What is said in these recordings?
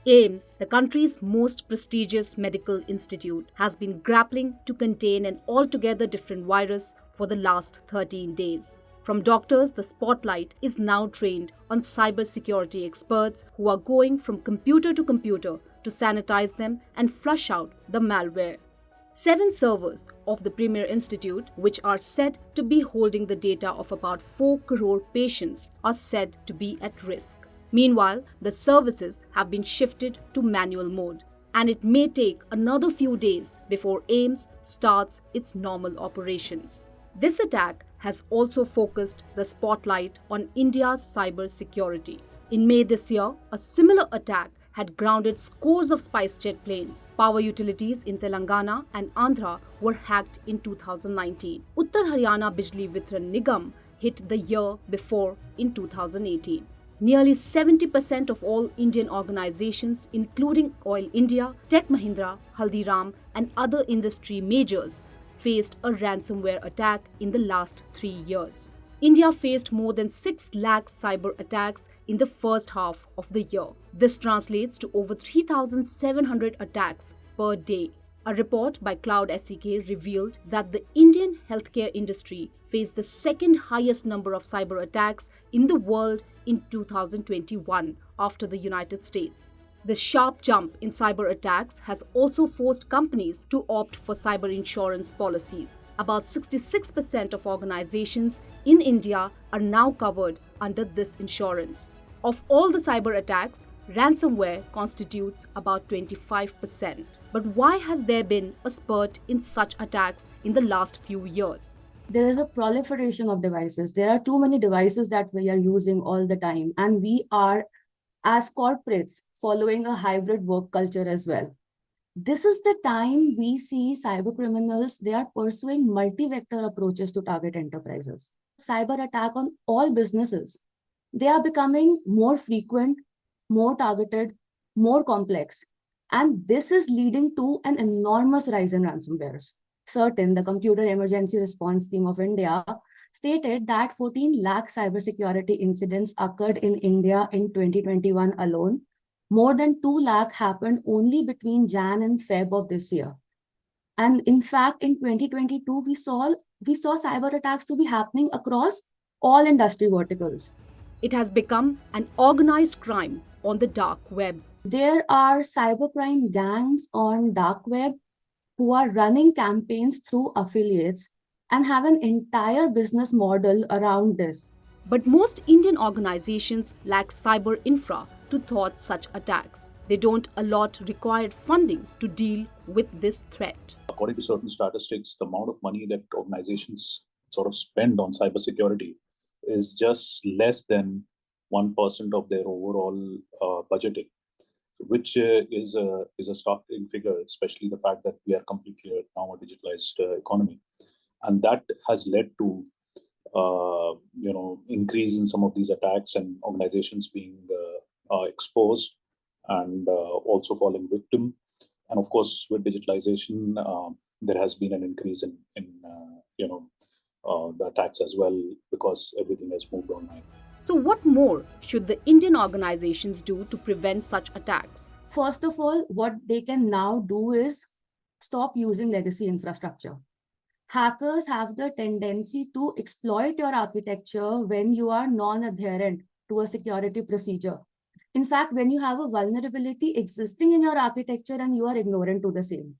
AIIMS, the country's most prestigious medical institute, has been grappling to contain an altogether different virus for the last 13 days. From doctors, the spotlight is now trained on cybersecurity experts who are going from computer to sanitize them and flush out the malware. 7 servers of the Premier Institute, which are said to be holding the data of about 4 crore patients, are said to be at risk. Meanwhile, the services have been shifted to manual mode, and it may take another few days before AIIMS starts its normal operations. This attack has also focused the spotlight on India's cybersecurity. In May this year, a similar attack had grounded scores of SpiceJet planes. Power utilities in Telangana and Andhra were hacked in 2019. Uttar Haryana Bijli Vitran Nigam hit the year before in 2018. Nearly 70% of all Indian organizations, including Oil India, Tech Mahindra, Haldiram, and other industry majors, faced a ransomware attack in the last 3 years. India faced more than 6 lakh cyber attacks in the first half of the year. This translates to over 3,700 attacks per day. A report by Cloud SEK revealed that the Indian healthcare industry faced the second highest number of cyber attacks in the world in 2021 after the United States. This sharp jump in cyber attacks has also forced companies to opt for cyber insurance policies. About 66% of organizations in India are now covered under this insurance. Of all the cyber attacks, ransomware constitutes about 25%. But why has there been a spurt in such attacks in the last few years? There is a proliferation of devices. There are too many devices that we are using all the time, and we are, as corporates, following a hybrid work culture as well. This is the time we see cyber criminals, they are pursuing multi-vector approaches to target enterprises. Cyber attack on all businesses. They are becoming more frequent, more targeted, more complex. And this is leading to an enormous rise in ransomwares. CERTIN, the Computer Emergency Response Team of India, stated that 14 lakh cybersecurity incidents occurred in India in 2021 alone. More than 2 lakh happened only between Jan and Feb of this year. And in fact, in 2022, we saw cyber attacks to be happening across all industry verticals. It has become an organized crime on the dark web. There are cybercrime gangs on dark web who are running campaigns through affiliates and have an entire business model around this. But most Indian organizations lack cyber infra to thwart such attacks. They don't allot required funding to deal with this threat. According to certain statistics, the amount of money that organizations sort of spend on cybersecurity is just less than 1% of their overall budgeting, which is a startling figure, especially the fact that we are completely now a digitalized economy. And that has led to increase in some of these attacks and organizations being exposed and also falling victim. And of course, with digitalization, there has been an increase in the attacks as well, because everything has moved online. So what more should the Indian organizations do to prevent such attacks? First of all, what they can now do is stop using legacy infrastructure. Hackers have the tendency to exploit your architecture when you are non-adherent to a security procedure. In fact, when you have a vulnerability existing in your architecture and you are ignorant to the same.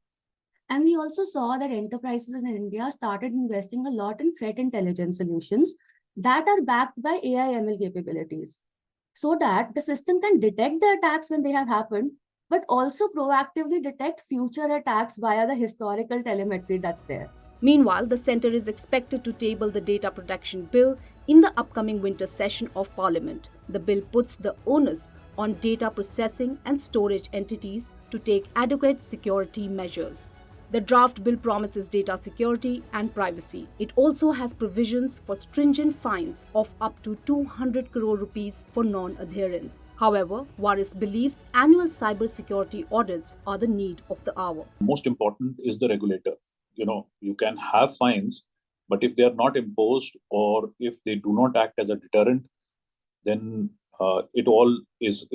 And we also saw that enterprises in India started investing a lot in threat intelligence solutions that are backed by AI/ML capabilities, so that the system can detect the attacks when they have happened, but also proactively detect future attacks via the historical telemetry that's there. Meanwhile, the centre is expected to table the data protection bill in the upcoming winter session of Parliament. The bill puts the onus on data processing and storage entities to take adequate security measures. The draft bill promises data security and privacy. It also has provisions for stringent fines of up to 200 crore rupees for non-adherence. However, Waris believes annual cybersecurity audits are the need of the hour. Most important is the regulator. You can have fines, but if they are not imposed or if they do not act as a deterrent, then it all is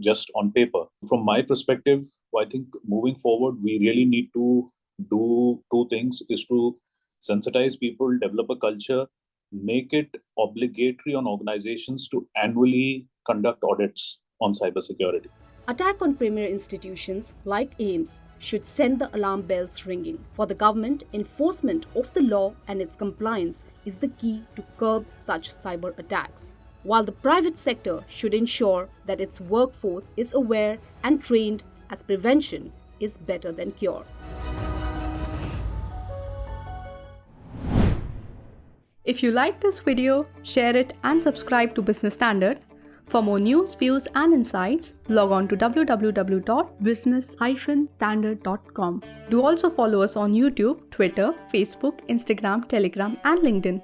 just on paper. From my perspective, I think moving forward, we really need to do two things: is to sensitize people, develop a culture, make it obligatory on organizations to annually conduct audits on cybersecurity. Attack on premier institutions like AIIMS should send the alarm bells ringing. For the government, enforcement of the law and its compliance is the key to curb such cyber attacks, while the private sector should ensure that its workforce is aware and trained, as prevention is better than cure. If you like this video, share it and subscribe to Business Standard. For more news, views and insights, log on to www.business-standard.com. Do also follow us on YouTube, Twitter, Facebook, Instagram, Telegram and LinkedIn.